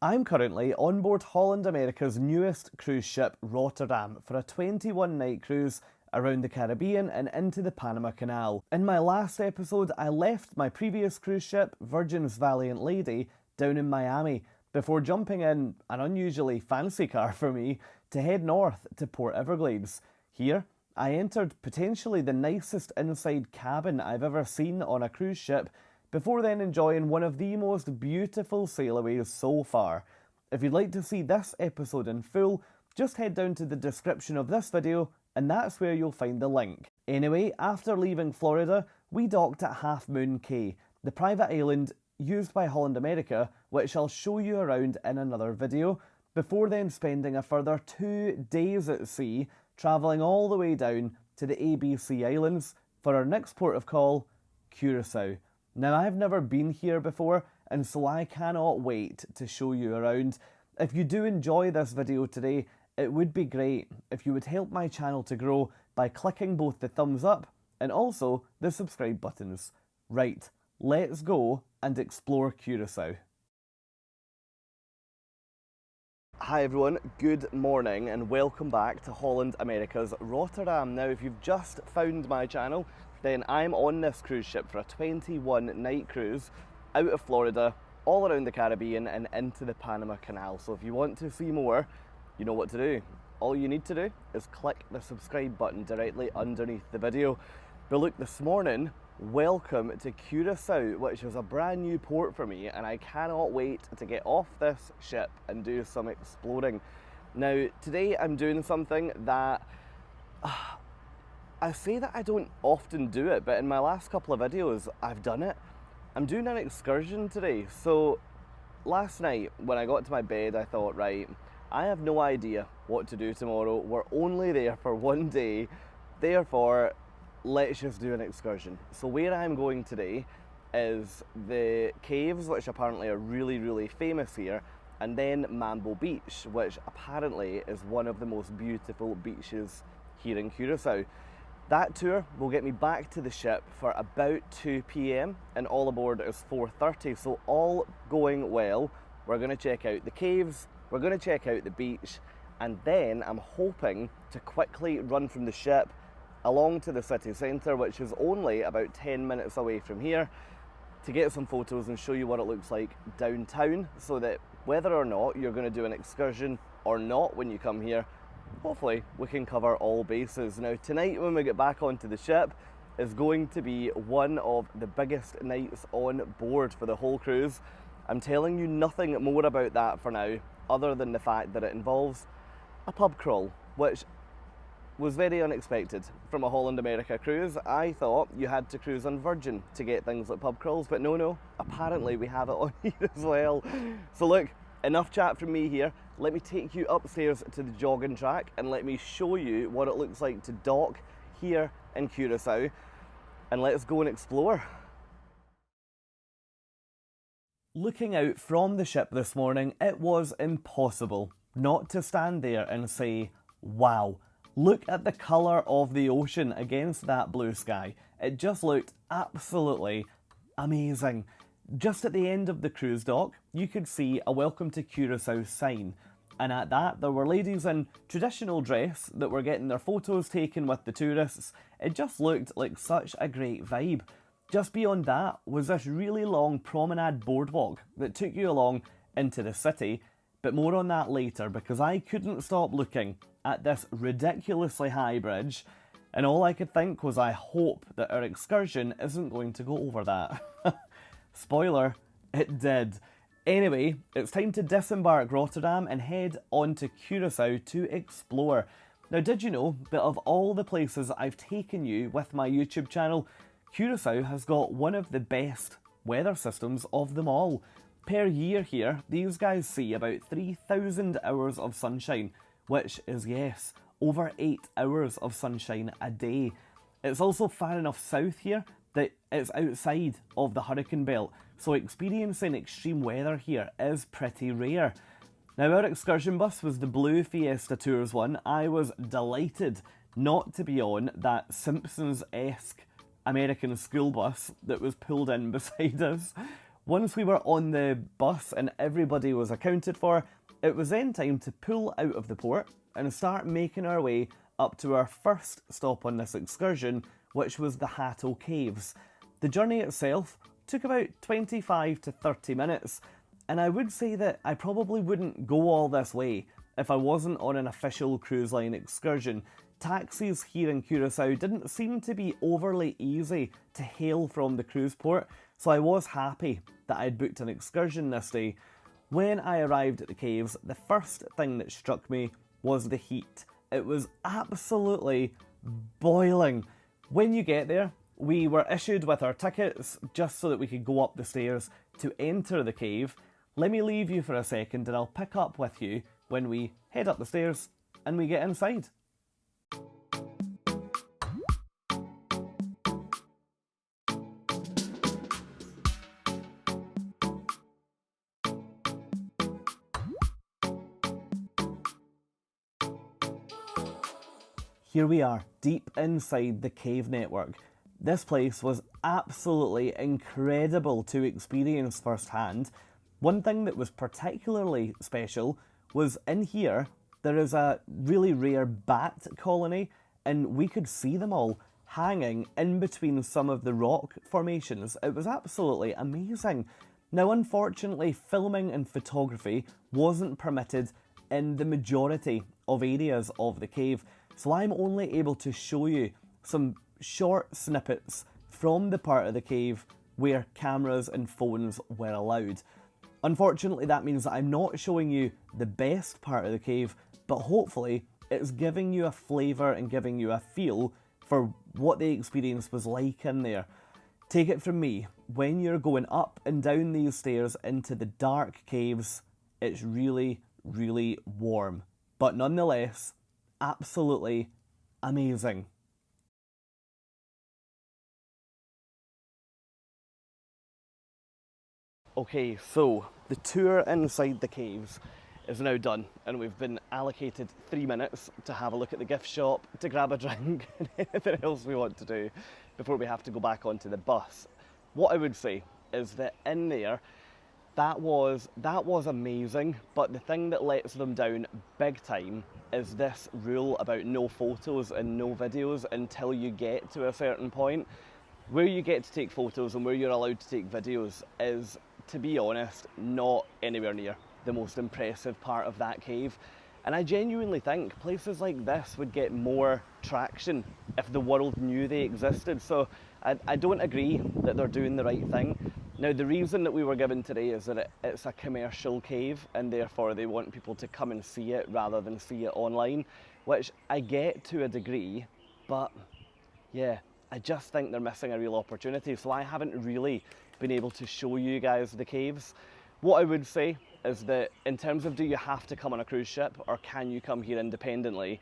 I'm currently on board Holland America's newest cruise ship, Rotterdam, for a 21-night cruise around the Caribbean and into the Panama Canal. In my last episode, I left my previous cruise ship, Virgin's Valiant Lady, down in Miami, before jumping in an unusually fancy car for me to head north to Port Everglades. Here, I entered potentially the nicest inside cabin I've ever seen on a cruise ship, before then enjoying one of the most beautiful sailaways so far. If you'd like to see this episode in full, just head down to the description of this video and that's where you'll find the link. Anyway, after leaving Florida, we docked at Half Moon Cay, the private island used by Holland America, which I'll show you around in another video, before then spending a further 2 days at sea, travelling all the way down to the ABC Islands for our next port of call, Curacao. Now, I've never been here before, and so I cannot wait to show you around. If you do enjoy this video today, it would be great if you would help my channel to grow by clicking both the thumbs up and also the subscribe buttons. Right, let's go and explore Curacao. Hi everyone, good morning and welcome back to Holland America's Rotterdam. Now, if you've just found my channel, then I'm on this cruise ship for a 21-night cruise out of Florida, all around the Caribbean and into the Panama Canal. So if you want to see more, you know what to do. All you need to do is click the subscribe button directly underneath the video. But look, this morning, welcome to Curacao, which is a brand new port for me, and I cannot wait to get off this ship and do some exploring. Now, today I'm doing something that I say that I don't often do it, but in my last couple of videos, I've done it. I'm doing an excursion today. So last night when I got to my bed, I thought, right, I have no idea what to do tomorrow. We're only there for one day. Therefore, let's just do an excursion. So where I'm going today is the caves, which apparently are really, really famous here, and then Mambo Beach, which apparently is one of the most beautiful beaches here in Curacao. That tour will get me back to the ship for about 2 p.m. and all aboard is 4:30. So all going well, we're going to check out the caves, we're going to check out the beach, and then I'm hoping to quickly run from the ship along to the city centre, which is only about 10 minutes away from here, to get some photos and show you what it looks like downtown, so that whether or not you're going to do an excursion or not when you come here, hopefully we can cover all bases. Now, tonight when we get back onto the ship is going to be one of the biggest nights on board for the whole cruise. I'm telling you nothing more about that for now, other than the fact that it involves a pub crawl, which was very unexpected from a Holland America cruise. I thought you had to cruise on Virgin to get things like pub crawls, but no, apparently we have it on here as well. So look, enough chat from me here. Let me take you upstairs to the jogging track and let me show you what it looks like to dock here in Curacao, and let's go and explore. Looking out from the ship this morning, it was impossible not to stand there and say, wow, look at the colour of the ocean against that blue sky. It just looked absolutely amazing. Just at the end of the cruise dock, you could see a Welcome to Curacao sign. And at that, there were ladies in traditional dress that were getting their photos taken with the tourists. It just looked like such a great vibe. Just beyond that was this really long promenade boardwalk that took you along into the city. But more on that later, because I couldn't stop looking at this ridiculously high bridge, and all I could think was, I hope that our excursion isn't going to go over that. Spoiler, it did. Anyway, it's time to disembark Rotterdam and head on to Curacao to explore. Now, did you know that of all the places I've taken you with my YouTube channel, Curacao has got one of the best weather systems of them all? Per year here, these guys see about 3,000 hours of sunshine, which is, yes, over 8 hours of sunshine a day. It's also far enough south here that it's outside of the hurricane belt, so experiencing extreme weather here is pretty rare. Now, our excursion bus was the Blue Fiesta Tours one. I was delighted not to be on that Simpsons-esque American school bus that was pulled in beside us. Once we were on the bus and everybody was accounted for, it was then time to pull out of the port and start making our way up to our first stop on this excursion, which was the Hato Caves. The journey itself took about 25 to 30 minutes, and I would say that I probably wouldn't go all this way if I wasn't on an official cruise line excursion. Taxis here in Curacao didn't seem to be overly easy to hail from the cruise port, so I was happy that I'd booked an excursion this day. When I arrived at the caves, the first thing that struck me was the heat. It was absolutely boiling. When you get there, we were issued with our tickets just so that we could go up the stairs to enter the cave. Let me leave you for a second and I'll pick up with you when we head up the stairs and we get inside. Here we are, deep inside the cave network. This place was absolutely incredible to experience firsthand. One thing that was particularly special was in here, there is a really rare bat colony, and we could see them all hanging in between some of the rock formations. It was absolutely amazing. Now, unfortunately, filming and photography wasn't permitted in the majority of areas of the cave, so I'm only able to show you some short snippets from the part of the cave where cameras and phones were allowed. Unfortunately, that means that I'm not showing you the best part of the cave, but hopefully it's giving you a flavour and giving you a feel for what the experience was like in there. Take it from me, when you're going up and down these stairs into the dark caves, it's really, really warm, but nonetheless, absolutely amazing. Okay, so the tour inside the caves is now done, and we've been allocated 3 minutes to have a look at the gift shop, to grab a drink and anything else we want to do before we have to go back onto the bus. What I would say is that in there, that was amazing, but the thing that lets them down big time is this rule about no photos and no videos until you get to a certain point. Where you get to take photos and where you're allowed to take videos is, to be honest, not anywhere near the most impressive part of that cave. And I genuinely think places like this would get more traction if the world knew they existed. So I don't agree that they're doing the right thing. Now, the reason that we were given today is that it's a commercial cave, and therefore they want people to come and see it rather than see it online, which I get to a degree, but yeah, I just think they're missing a real opportunity. So I haven't really been able to show you guys the caves. What I would say is that in terms of do you have to come on a cruise ship or can you come here independently,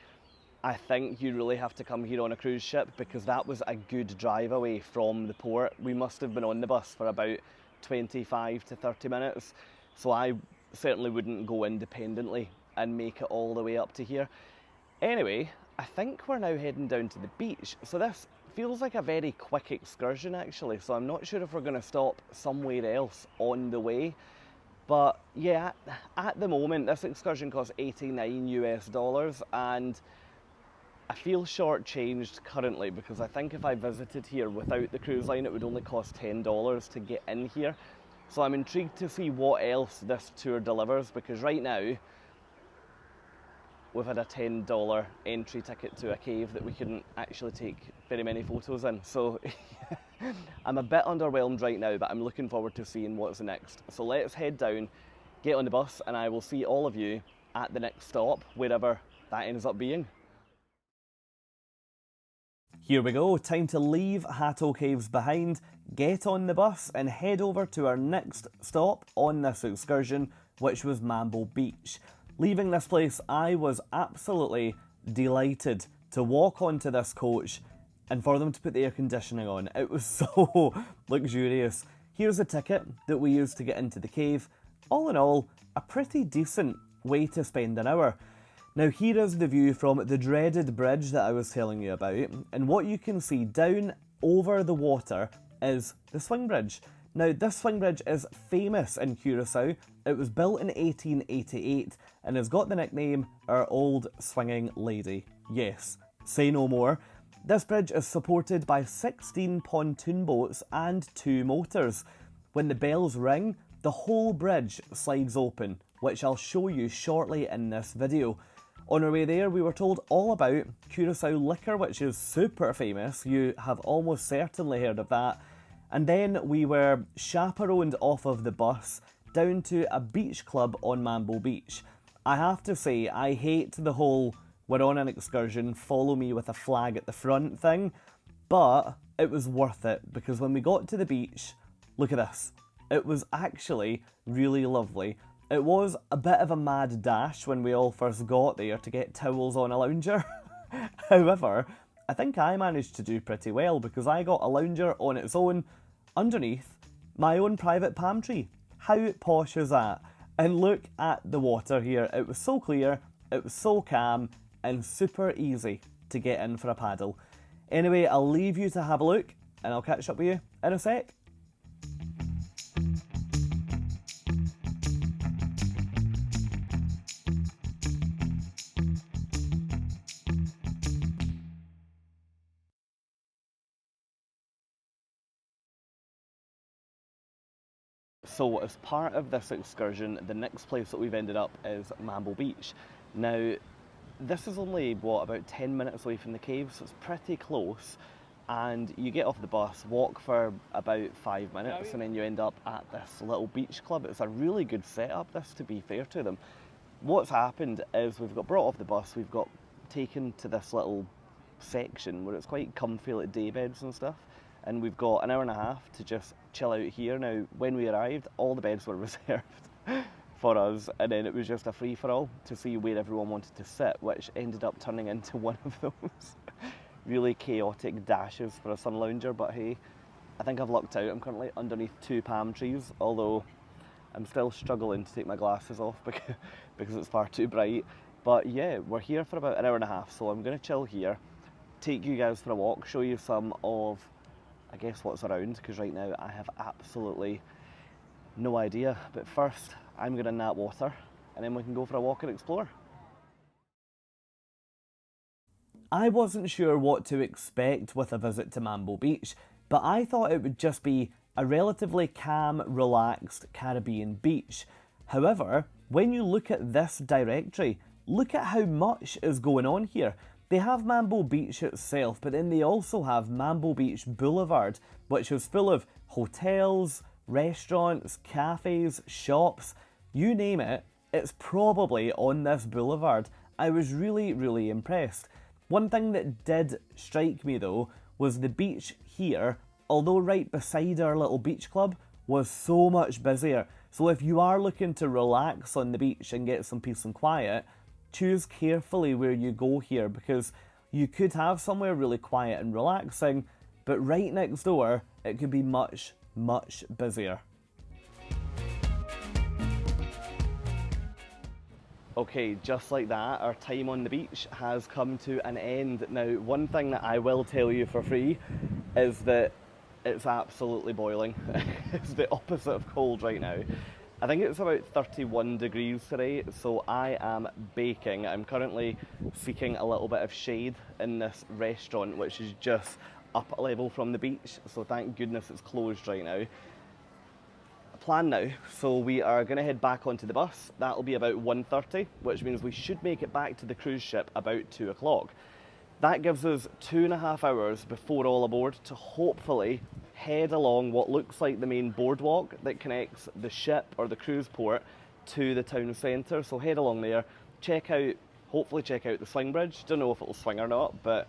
I think you really have to come here on a cruise ship, because that was a good drive away from the port. We must have been on the bus for about 25 to 30 minutes, so I certainly wouldn't go independently and make it all the way up to here. Anyway, I think we're now heading down to the beach, so this feels like a very quick excursion actually, so I'm not sure if we're going to stop somewhere else on the way. But yeah, at the moment this excursion costs $89 US, and I feel shortchanged currently because I think if I visited here without the cruise line it would only cost $10 to get in here. So I'm intrigued to see what else this tour delivers, because right now we've had a $10 entry ticket to a cave that we couldn't actually take very many photos in. So I'm a bit underwhelmed right now, but I'm looking forward to seeing what's next. So let's head down, get on the bus, and I will see all of you at the next stop, wherever that ends up being. Here we go, time to leave Hato Caves behind, get on the bus and head over to our next stop on this excursion, which was Mambo Beach. Leaving this place, I was absolutely delighted to walk onto this coach and for them to put the air conditioning on. It was so luxurious. Here's a ticket that we used to get into the cave. All in all, a pretty decent way to spend an hour. Now here is the view from the dreaded bridge that I was telling you about, and what you can see down over the water is the swing bridge. Now, this swing bridge is famous in Curacao. It was built in 1888 and has got the nickname Our Old Swinging Lady. Yes, say no more. This bridge is supported by 16 pontoon boats and 2 motors. When the bells ring, the whole bridge slides open, which I'll show you shortly in this video. On our way there, we were told all about Curacao liquor, which is super famous. You have almost certainly heard of that. And then we were chaperoned off of the bus down to a beach club on Mambo Beach. I have to say, I hate the whole "we're on an excursion, follow me with a flag at the front" thing, but it was worth it because when we got to the beach, look at this. It was actually really lovely. It was a bit of a mad dash when we all first got there to get towels on a lounger. However, I think I managed to do pretty well because I got a lounger on its own underneath my own private palm tree. How posh is that? And look at the water here. It was so clear, it was so calm, and super easy to get in for a paddle. Anyway, I'll leave you to have a look, and I'll catch up with you in a sec. So as part of this excursion, the next place that we've ended up is Mambo Beach. Now, this is only, about 10 minutes away from the caves, so it's pretty close. And you get off the bus, walk for about 5 minutes, and then you end up at this little beach club. It's a really good setup, this, to be fair to them. What's happened is we've got brought off the bus, we've got taken to this little section where it's quite comfy, like day beds and stuff. And we've got an hour and a half to just chill out here. Now, when we arrived, all the beds were reserved for us, and then it was just a free-for-all to see where everyone wanted to sit, which ended up turning into one of those really chaotic dashes for a sun lounger. But hey, I think I've lucked out. I'm currently underneath 2 palm trees, although I'm still struggling to take my glasses off because it's far too bright. But yeah, we're here for about an hour and a half, so I'm going to chill here, take you guys for a walk, show you some of, I guess, what's around, because right now I have absolutely no idea. But first, I'm going to nap water, and then we can go for a walk and explore. I wasn't sure what to expect with a visit to Mambo Beach, but I thought it would just be a relatively calm, relaxed Caribbean beach. However, when you look at this directory, look at how much is going on here. They have Mambo Beach itself, but then they also have Mambo Beach Boulevard, which is full of hotels, restaurants, cafes, shops, you name it, it's probably on this boulevard. I was really, really impressed. One thing that did strike me though was the beach here, although right beside our little beach club, was so much busier. So if you are looking to relax on the beach and get some peace and quiet, choose carefully where you go here, because you could have somewhere really quiet and relaxing, but right next door it could be much, much busier. Okay, just like that, our time on the beach has come to an end. Now, one thing that I will tell you for free is that it's absolutely boiling. It's the opposite of cold right now. I think it's about 31 degrees today, so I am baking. I'm currently seeking a little bit of shade in this restaurant, which is just up a level from the beach, so thank goodness it's closed right now. Plan now, so we are going to head back onto the bus. That'll be about 1:30, which means we should make it back to the cruise ship about 2 o'clock. That gives us 2.5 hours before all aboard to hopefully head along what looks like the main boardwalk that connects the ship or the cruise port to the town centre. So head along there, hopefully check out the swing bridge. Don't know if it'll swing or not, but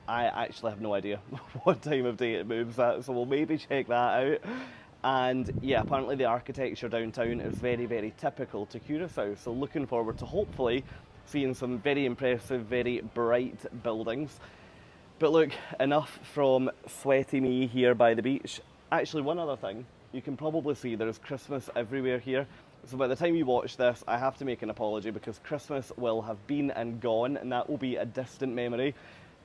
I actually have no idea what time of day it moves at, so we'll maybe check that out. And yeah, apparently the architecture downtown is very, very typical to Curacao, so looking forward to hopefully seeing some very impressive, very bright buildings. But look, enough from sweaty me here by the beach. Actually, one other thing, you can probably see there's Christmas everywhere here. So by the time you watch this, I have to make an apology because Christmas will have been and gone, and that will be a distant memory.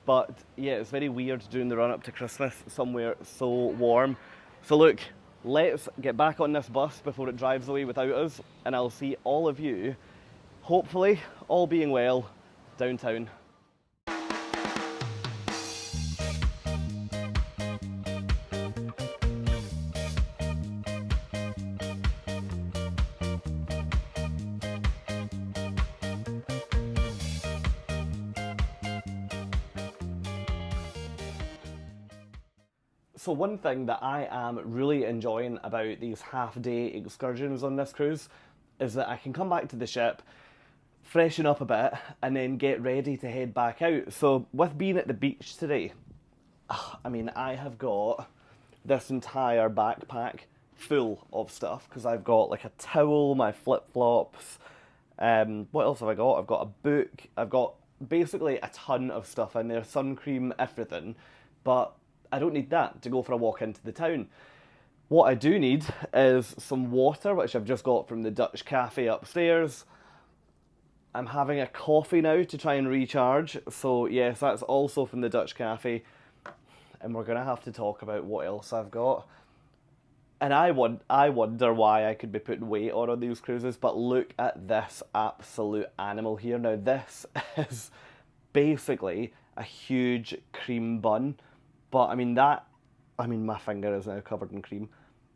But yeah, it's very weird doing the run up to Christmas somewhere so warm. So look, let's get back on this bus before it drives away without us, and I'll see all of you, hopefully, all being well, downtown. So one thing that I am really enjoying about these half-day excursions on this cruise is that I can come back to the ship, freshen up a bit, and then get ready to head back out. So with being at the beach today, I mean, I have got this entire backpack full of stuff, because I've got like a towel, my flip-flops, what else have I got? I've got a book, I've got basically a ton of stuff in there, sun cream, everything, but I don't need that to go for a walk into the town. What I do need is some water, which I've just got from the Dutch cafe upstairs. I'm having a coffee now to try and recharge, so yes, that's also from the Dutch cafe. And we're going to have to talk about what else I've got. And I wonder why I could be putting weight on these cruises, but look at this absolute animal here. Now this is basically a huge cream bun. But I mean my finger is now covered in cream.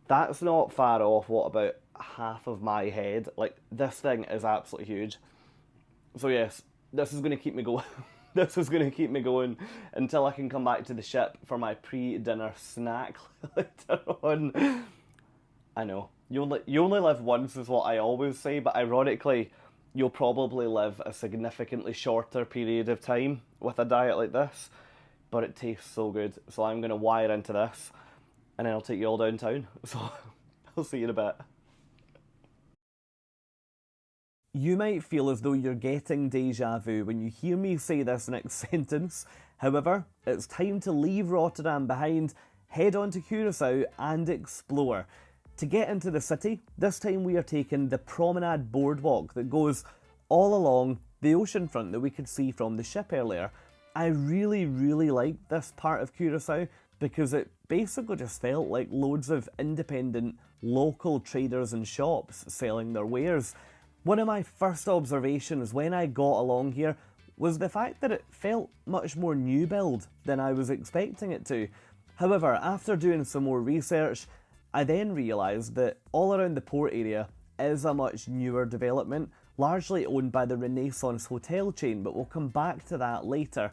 That's not far off what about half of my head. Like, this thing is absolutely huge. So yes, this is going to keep me going. This is going to keep me going until I can come back to the ship for my pre-dinner snack later on. I know, you only live once is what I always say, but ironically, you'll probably live a significantly shorter period of time with a diet like this. But it tastes so good, so I'm going to wire into this, and then I'll take you all downtown. So I'll see you in a bit. You might feel as though you're getting deja vu when you hear me say this next sentence. However, it's time to leave Rotterdam behind, head on to Curacao and explore. To get into the city, this time we are taking the promenade boardwalk that goes all along the oceanfront that we could see from the ship earlier. I really liked this part of Curacao because it basically just felt like loads of independent local traders and shops selling their wares. One of my first observations when I got along here was the fact that it felt much more new build than I was expecting it to. However, after doing some more research, I then realised that all around the port area is a much newer development, largely owned by the Renaissance hotel chain, but we'll come back to that later.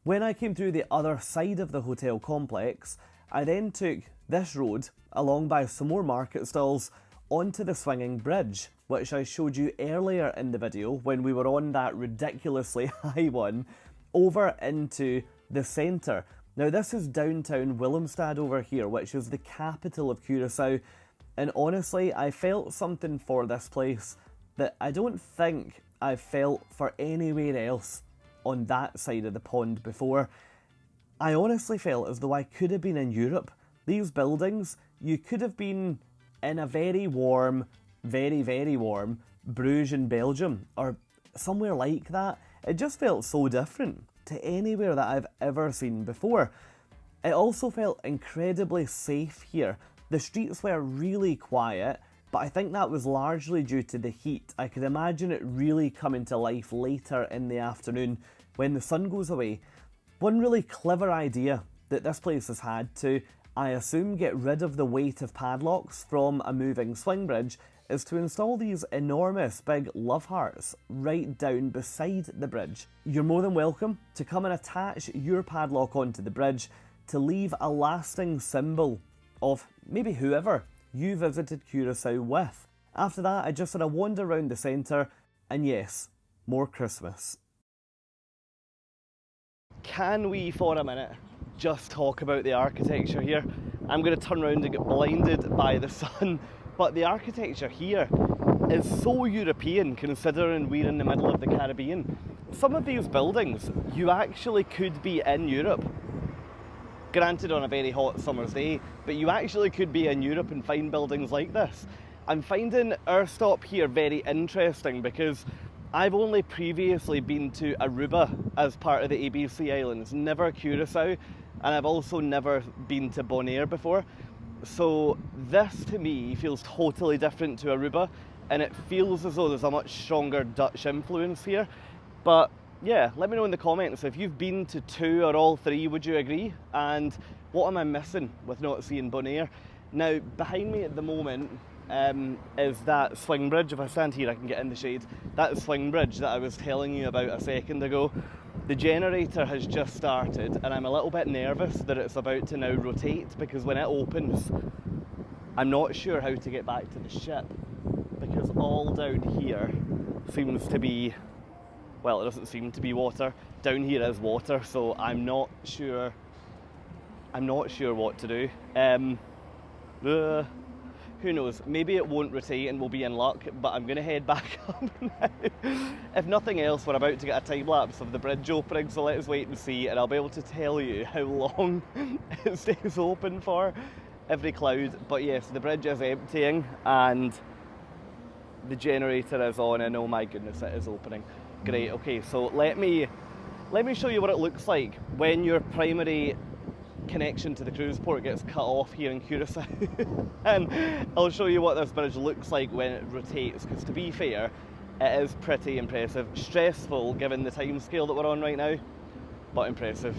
When I came through the other side of the hotel complex, I then took this road, along by some more market stalls, onto the swinging bridge, which I showed you earlier in the video when we were on that ridiculously high one, over into the centre. Now this is downtown Willemstad over here, which is the capital of Curacao, and honestly I felt something for this place that I don't think I've felt for anywhere else on that side of the pond before. I honestly felt as though I could have been in Europe. These buildings, you could have been in a very warm, very warm Bruges in Belgium, or somewhere like that. It just felt so different to anywhere that I've ever seen before. It also felt incredibly safe here. The streets were really quiet, but I think that was largely due to the heat. I could imagine it really coming to life later in the afternoon when the sun goes away. One really clever idea that this place has had to, I assume, get rid of the weight of padlocks from a moving swing bridge is to install these enormous big love hearts right down beside the bridge. You're more than welcome to come and attach your padlock onto the bridge to leave a lasting symbol of maybe whoever you visited Curacao with. After that, I just had a wander around the centre, and yes, more Christmas. Can we, for a minute, just talk about the architecture here? I'm going to turn around and get blinded by the sun, but the architecture here is so European considering we're in the middle of the Caribbean. Some of these buildings, you actually could be in Europe. Granted on a very hot summer's day, but you actually could be in Europe and find buildings like this. I'm finding our stop here very interesting because I've only previously been to Aruba as part of the ABC Islands, never Curacao, and I've also never been to Bonaire before. So this to me feels totally different to Aruba, and it feels as though there's a much stronger Dutch influence here. But yeah, let me know in the comments if you've been to 2 or all 3, would you agree? And what am I missing with not seeing Bonaire? Now, behind me at the moment is that swing bridge. If I stand here, I can get in the shade. That swing bridge that I was telling you about a second ago. The generator has just started, and I'm a little bit nervous that it's about to now rotate, because when it opens, I'm not sure how to get back to the ship, because all down here seems to be, well, it doesn't seem to be water. Down here is water, so I'm not sure what to do. Who knows, maybe it won't rotate and we'll be in luck, but I'm going to head back up now. If nothing else, we're about to get a time lapse of the bridge opening, so let's wait and see, and I'll be able to tell you how long it stays open for, every cloud. But yes, the bridge is emptying and the generator is on, and oh my goodness, it is opening. Great, okay, so let me show you what it looks like when your primary connection to the cruise port gets cut off here in Curacao. And I'll show you what this bridge looks like when it rotates, because to be fair, it is pretty impressive. Stressful given the time scale that we're on right now, but impressive.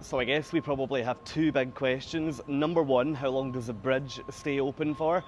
So I guess we probably have 2 big questions. Number 1, how long does the bridge stay open for?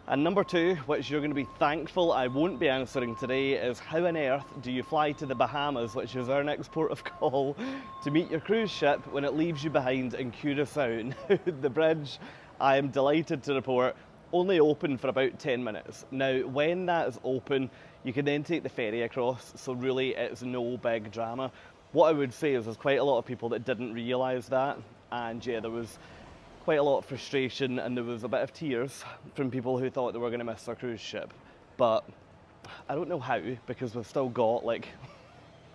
And number 2, which you're going to be thankful I won't be answering today, is how on earth do you fly to the Bahamas, which is our next port of call, to meet your cruise ship when it leaves you behind in Curacao? Now, the bridge, I am delighted to report, only open for about 10 minutes. Now, when that is open, you can then take the ferry across, so really it's no big drama. What I would say is there's quite a lot of people that didn't realise that, and yeah, there was quite a lot of frustration and there was a bit of tears from people who thought they were going to miss their cruise ship. But I don't know how, because we've still got like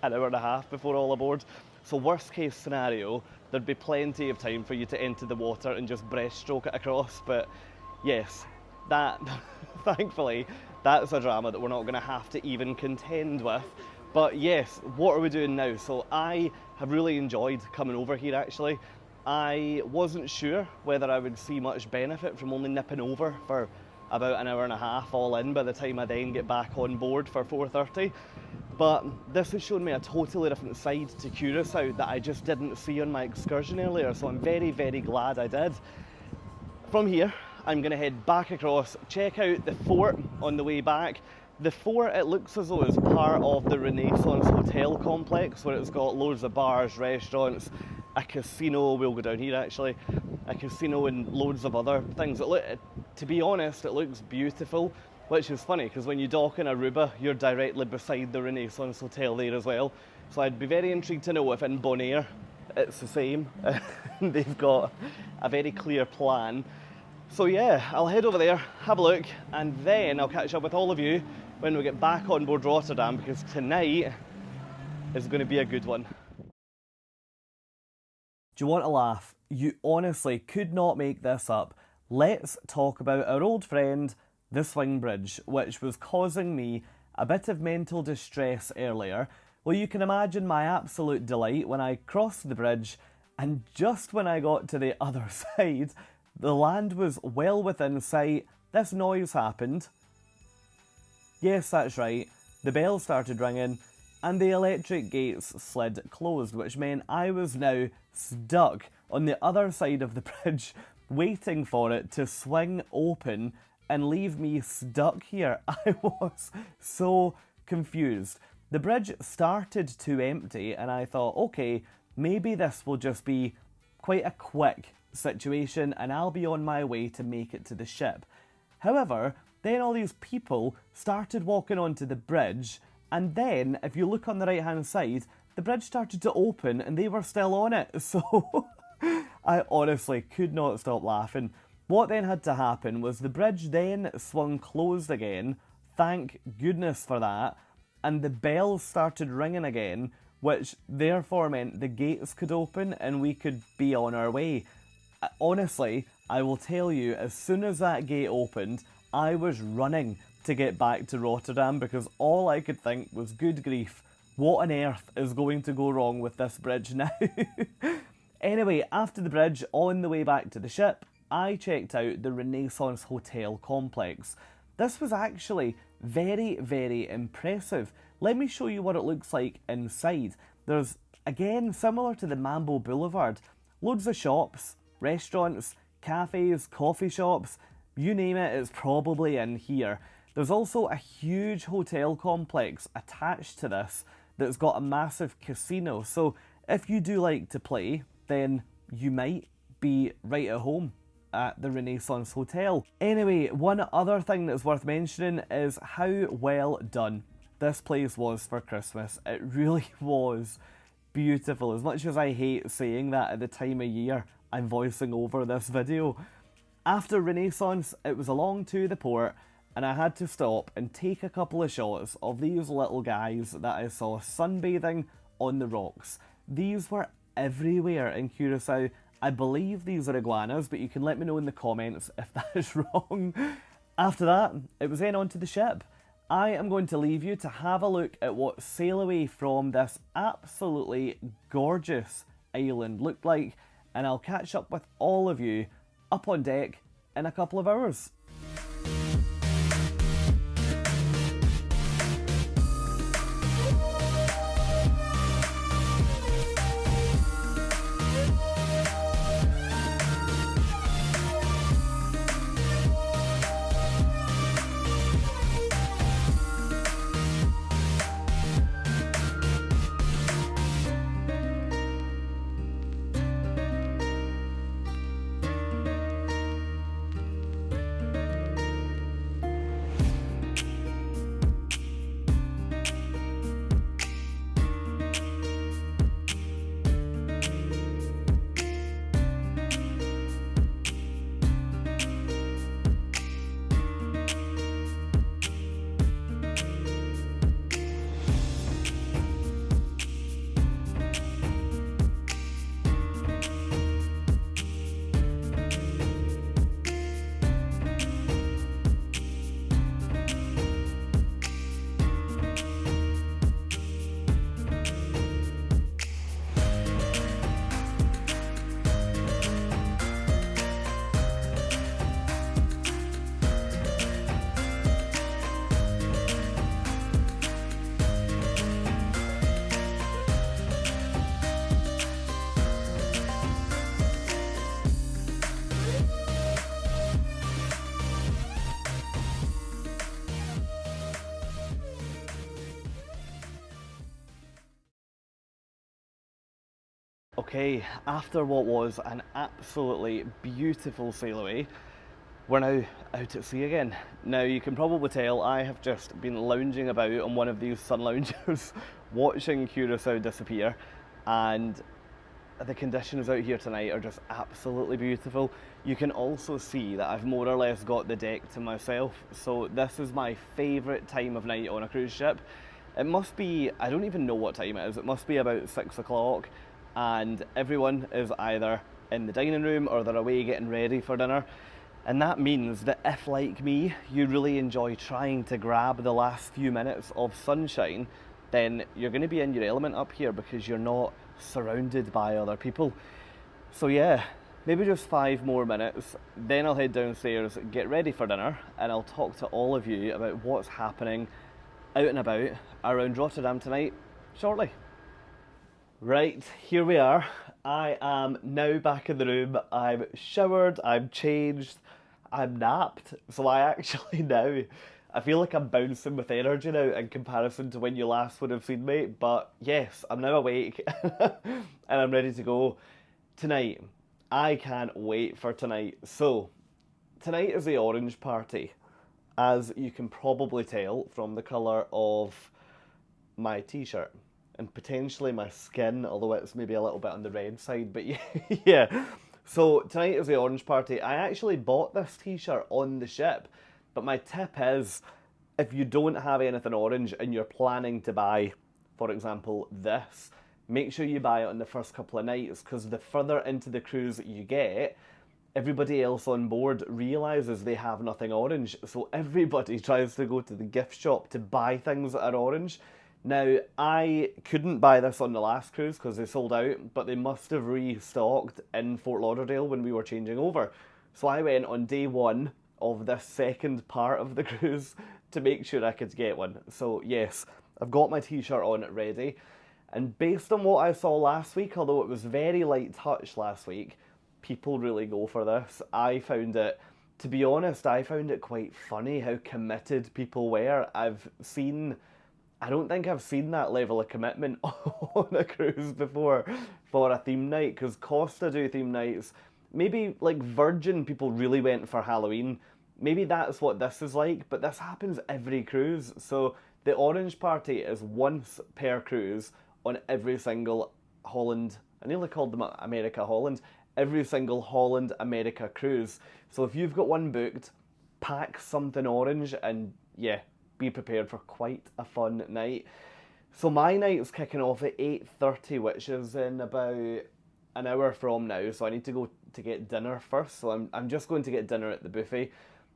an hour and a half before all aboard. So worst case scenario, there'd be plenty of time for you to enter the water and just breaststroke it across. But yes, that thankfully, that's a drama that we're not going to have to even contend with. But yes, what are we doing now? So I have really enjoyed coming over here actually. I wasn't sure whether I would see much benefit from only nipping over for about an hour and a half all in by the time I then get back on board for 4:30. But this has shown me a totally different side to Curacao that I just didn't see on my excursion earlier, so I'm very, very glad I did. From here, I'm going to head back across, check out the fort on the way back. The fort, it looks as though it's part of the Renaissance Hotel complex, where it's got loads of bars, restaurants, a casino. We'll go down here actually, a casino and loads of other things. To be honest, it looks beautiful, which is funny because when you dock in Aruba, you're directly beside the Renaissance Hotel there as well. So I'd be very intrigued to know if in Bonaire it's the same. They've got a very clear plan. So yeah, I'll head over there, have a look, and then I'll catch up with all of you when we get back on board Rotterdam, because tonight is going to be a good one. Do you want to laugh? You honestly could not make this up. Let's talk about our old friend, the swing bridge, which was causing me a bit of mental distress earlier. Well, you can imagine my absolute delight when I crossed the bridge, and just when I got to the other side, the land was well within sight. This noise happened. Yes, that's right. The bell started ringing and the electric gates slid closed, which meant I was now stuck on the other side of the bridge waiting for it to swing open and leave me stuck here. I was so confused. The bridge started to empty and I thought, okay, maybe this will just be quite a quick situation and I'll be on my way to make it to the ship. However, then all these people started walking onto the bridge, and then if you look on the right hand side, the bridge started to open and they were still on it. So I honestly could not stop laughing. What then had to happen was the bridge then swung closed again, thank goodness for that, and the bells started ringing again, which therefore meant the gates could open and we could be on our way. Honestly, I will tell you, as soon as that gate opened, I was running to get back to Rotterdam because all I could think was, good grief, what on earth is going to go wrong with this bridge now? Anyway, after the bridge, on the way back to the ship, I checked out the Renaissance Hotel complex. This was actually very, very impressive. Let me show you what it looks like inside. There's, again, similar to the Mambo Boulevard, loads of shops, restaurants, cafes, coffee shops, you name it, it's probably in here. There's also a huge hotel complex attached to this that's got a massive casino, so if you do like to play, then you might be right at home at the Renaissance Hotel. Anyway, one other thing that's worth mentioning is how well done this place was for Christmas. It really was beautiful. As much as I hate saying that at the time of year I'm voicing over this video. After Renaissance, it was along to the port, and I had to stop and take a couple of shots of these little guys that I saw sunbathing on the rocks. These were everywhere in Curacao. I believe these are iguanas, but you can let me know in the comments if that is wrong. After that, it was then onto the ship. I am going to leave you to have a look at what sail away from this absolutely gorgeous island looked like, and I'll catch up with all of you up on deck in a couple of hours. Okay, after what was an absolutely beautiful sail away, we're now out at sea again. Now you can probably tell I have just been lounging about on one of these sun loungers watching Curacao disappear, and the conditions out here tonight are just absolutely beautiful. You can also see that I've more or less got the deck to myself, so this is my favourite time of night on a cruise ship. It must be, I don't even know what time it is, it must be about 6 o'clock, and everyone is either in the dining room or they're away getting ready for dinner. And that means that if, like me, you really enjoy trying to grab the last few minutes of sunshine, then you're going to be in your element up here because you're not surrounded by other people. So yeah, maybe just 5 more minutes, then I'll head downstairs, get ready for dinner, and I'll talk to all of you about what's happening out and about around Rotterdam tonight shortly. Right, here we are. I am now back in the room. I'm showered, I'm changed, I'm napped. So I actually now, I feel like I'm bouncing with energy now in comparison to when you last would have seen me. But yes, I'm now awake and I'm ready to go. Tonight, I can't wait for tonight. So, tonight is the orange party. As you can probably tell from the colour of my t-shirt. And potentially my skin, although it's maybe a little bit on the red side, but yeah, yeah. So tonight is the orange party. I actually bought this t-shirt on the ship, but my tip is, if you don't have anything orange and you're planning to buy, for example, this, make sure you buy it on the first couple of nights, because the further into the cruise you get, everybody else on board realises they have nothing orange, so everybody tries to go to the gift shop to buy things that are orange. Now, I couldn't buy this on the last cruise because they sold out, but they must have restocked in Fort Lauderdale when we were changing over. So I went on day one of this second part of the cruise to make sure I could get one. So yes, I've got my t-shirt on ready. And based on what I saw last week, although it was very light touch last week, people really go for this. I found it, to be honest, I found it quite funny how committed people were. I don't think I've seen that level of commitment on a cruise before for a theme night, because Costa do theme nights. Maybe like Virgin, people really went for Halloween. Maybe that's what this is like, but this happens every cruise. So the orange party is once per cruise on every single Holland, I nearly called them America Holland, every single Holland America cruise. So if you've got one booked, pack something orange and yeah, be prepared for quite a fun night. So my night's kicking off at 8:30, which is in about an hour from now, so I need to go to get dinner first, so I'm just going to get dinner at the buffet.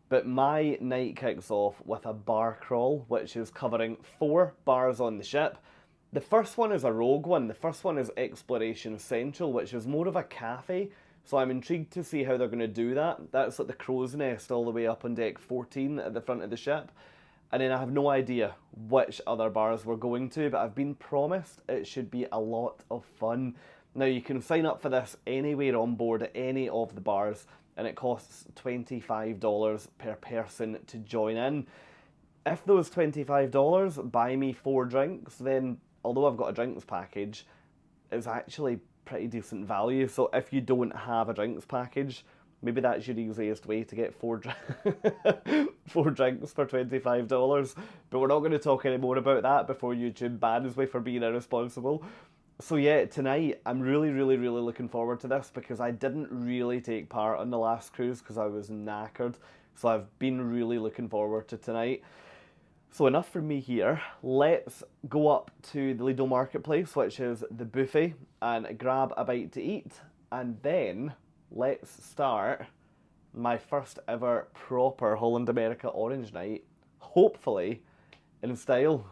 But my night kicks off with a bar crawl, which is covering 4 bars on the ship. The first one is a rogue one. The first one is Exploration Central, which is more of a cafe, so I'm intrigued to see how they're going to do that. That's at the Crow's Nest all the way up on deck 14 at the front of the ship. And then I have no idea which other bars we're going to, but I've been promised it should be a lot of fun. Now, you can sign up for this anywhere on board at any of the bars, and it costs $25 per person to join in. If those $25 buy me 4 drinks, then although I've got a drinks package, it's actually pretty decent value. So if you don't have a drinks package, maybe that's your easiest way to get 4 drinks for $25. But we're not going to talk any more about that before YouTube bans me for being irresponsible. So yeah, tonight I'm really looking forward to this, because I didn't really take part on the last cruise because I was knackered. So I've been really looking forward to tonight. So enough from me here. Let's go up to the Lido Marketplace, which is the buffet, and grab a bite to eat, and then let's start my first ever proper Holland America Orange night, hopefully in style.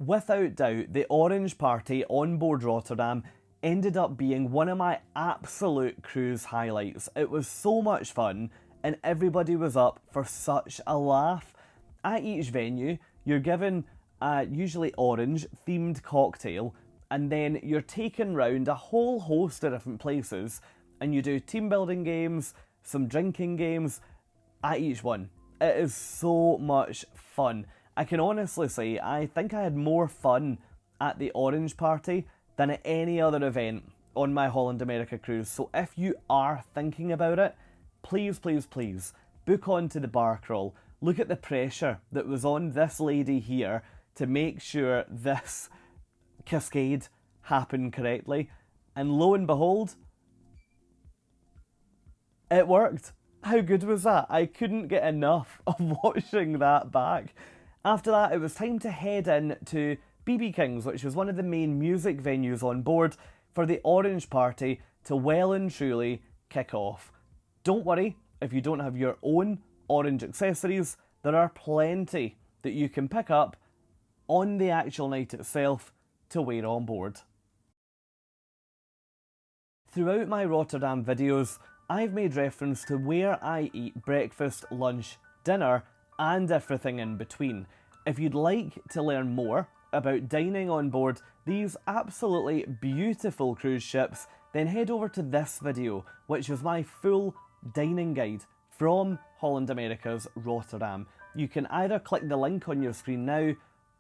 Without doubt, the orange party on board Rotterdam ended up being one of my absolute cruise highlights. It was so much fun, and everybody was up for such a laugh. At each venue, you're given a usually orange themed cocktail, and then you're taken round a whole host of different places, and you do team building games, some drinking games at each one. It is so much fun. I can honestly say I think I had more fun at the orange party than at any other event on my Holland America cruise. So if you are thinking about it, please book onto the bar crawl. Look at the pressure that was on this lady here to make sure this cascade happened correctly, and lo and behold, it worked. How good was that? I couldn't get enough of watching that back. After that, it was time to head in to BB King's, which was one of the main music venues on board, for the orange party to well and truly kick off. Don't worry if you don't have your own orange accessories, there are plenty that you can pick up on the actual night itself to wear on board. Throughout my Rotterdam videos, I've made reference to where I eat breakfast, lunch, dinner, and everything in between. If you'd like to learn more about dining on board these absolutely beautiful cruise ships, then head over to this video, which is my full dining guide from Holland America's Rotterdam. You can either click the link on your screen now,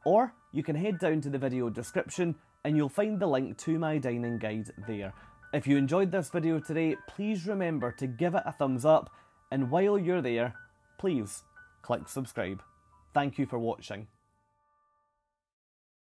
or you can head down to the video description and you'll find the link to my dining guide there. If you enjoyed this video today, please remember to give it a thumbs up, and while you're there, please click subscribe. Thank you for watching.